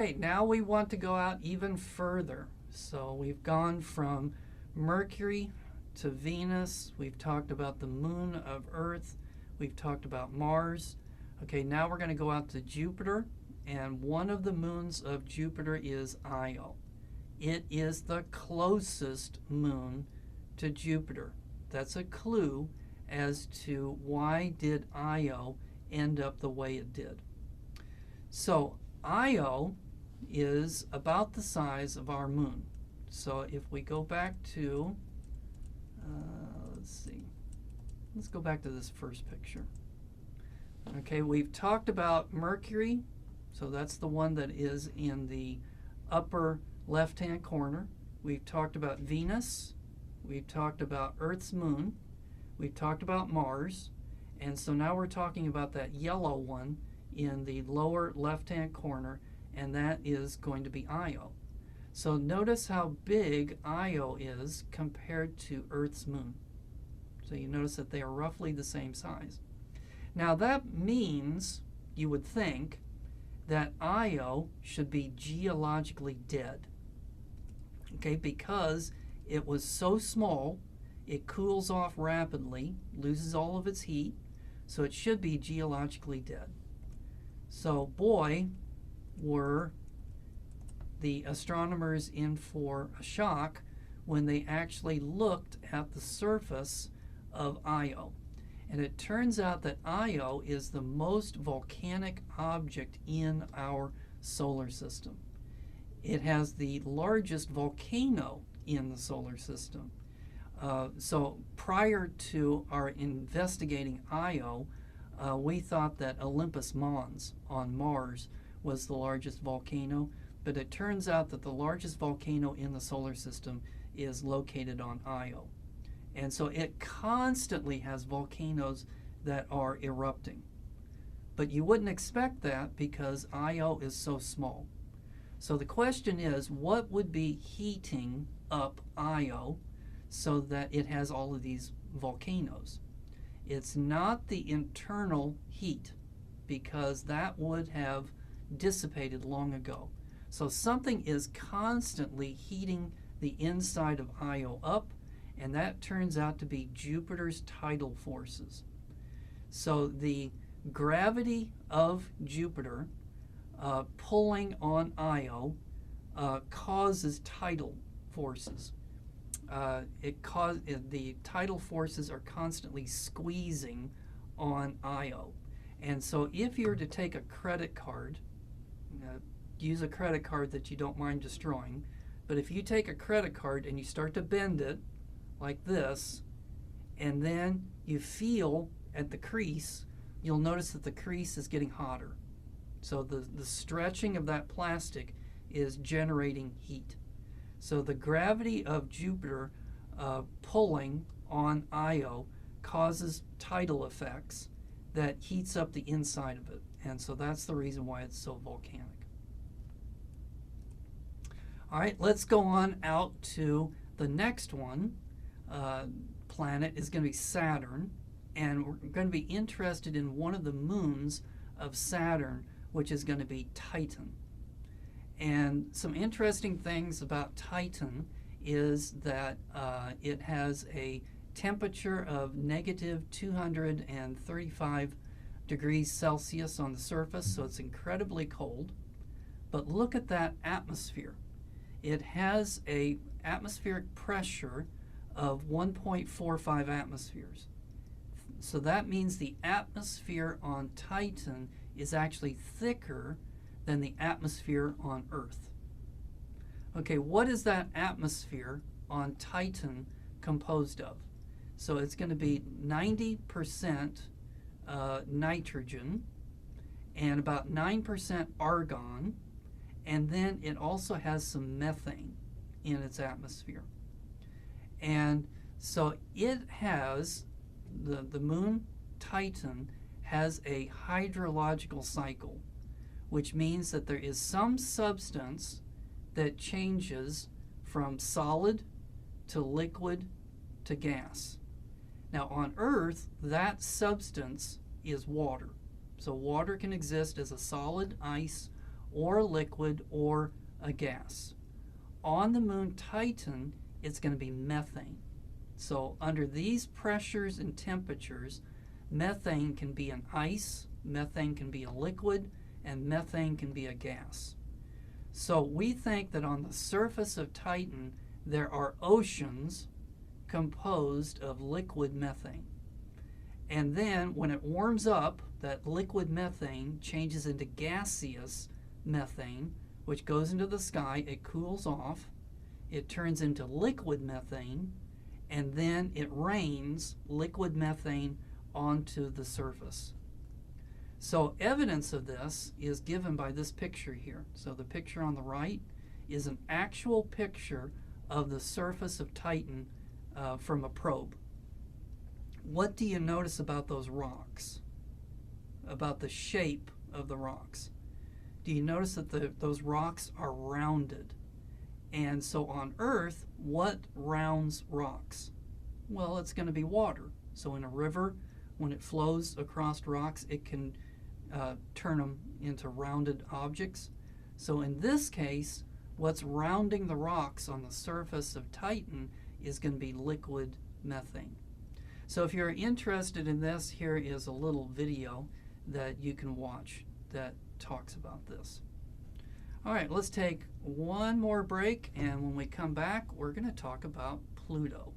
Okay, now we want to go out even further. So we've gone from Mercury to Venus. We've talked about the moon of Earth. We've talked about Mars. Okay, now we're going to go out to Jupiter. And one of the moons of Jupiter is Io. It is the closest moon to Jupiter. That's a clue as to why did Io end up the way it did. So Io is about the size of our moon. So if we go back to, let's go back to this first picture. Okay, we've talked about Mercury, so that's the one that is in the upper left-hand corner. We've talked about Venus, we've talked about Earth's moon, we've talked about Mars, and so now we're talking about that yellow one in the lower left-hand corner, and that is going to be Io. So notice how big Io is compared to Earth's moon. So you notice that they are roughly the same size. Now that means, you would think, that Io should be geologically dead. Okay, because it was so small, it cools off rapidly, loses all of its heat, so it should be geologically dead. So boy, were the astronomers in for a shock when they actually looked at the surface of Io. And it turns out that Io is the most volcanic object in our solar system. It has the largest volcano in the solar system. So prior to our investigating Io, we thought that Olympus Mons on Mars was the largest volcano, but it turns out that the largest volcano in the solar system is located on Io. And so it constantly has volcanoes that are erupting. But you wouldn't expect that because Io is so small. So the question is, what would be heating up Io so that it has all of these volcanoes? It's not the internal heat, because that would have dissipated long ago. So something is constantly heating the inside of Io up, and that turns out to be Jupiter's tidal forces. So the gravity of Jupiter pulling on Io causes tidal forces. The tidal forces are constantly squeezing on Io. And so if you were to take a credit card, use a credit card that you don't mind destroying, but if you take a credit card and you start to bend it like this, and then you feel at the crease, you'll notice that the crease is getting hotter. So the stretching of that plastic is generating heat. So the gravity of Jupiter pulling on Io causes tidal effects that heats up the inside of it. And so that's the reason why it's so volcanic. All right, let's go on out to the next one. Planet is going to be Saturn, and we're going to be interested in one of the moons of Saturn, which is going to be Titan. And some interesting things about Titan is that it has a temperature of negative 235 degrees Celsius on the surface, so it's incredibly cold. But look at that atmosphere. It has a atmospheric pressure of 1.45 atmospheres. So that means the atmosphere on Titan is actually thicker than the atmosphere on Earth. Okay, what is that atmosphere on Titan composed of? So it's going to be 90% nitrogen and about 9% argon, and then it also has some methane in its atmosphere. And so it has, the moon Titan has a hydrological cycle, which means that there is some substance that changes from solid to liquid to gas. Now on Earth, that substance is water. So water can exist as a solid, ice, or a liquid or a gas. On the moon Titan, it's going to be methane. So under these pressures and temperatures, methane can be an ice, methane can be a liquid, and methane can be a gas. So we think that on the surface of Titan, there are oceans composed of liquid methane. And then when it warms up, that liquid methane changes into gaseous methane, which goes into the sky, it cools off, it turns into liquid methane, and then it rains liquid methane onto the surface. So evidence of this is given by this picture here. So the picture on the right is an actual picture of the surface of Titan from a probe. What do you notice about those rocks? About the shape of the rocks? Do you notice that those rocks are rounded? And so on Earth, what rounds rocks? Well, it's going to be water. So in a river, when it flows across rocks, it can turn them into rounded objects. So in this case, what's rounding the rocks on the surface of Titan is going to be liquid methane. So if you're interested in this, here is a little video that you can watch that talks about this. All right, let's take one more break, and when we come back, we're going to talk about Pluto.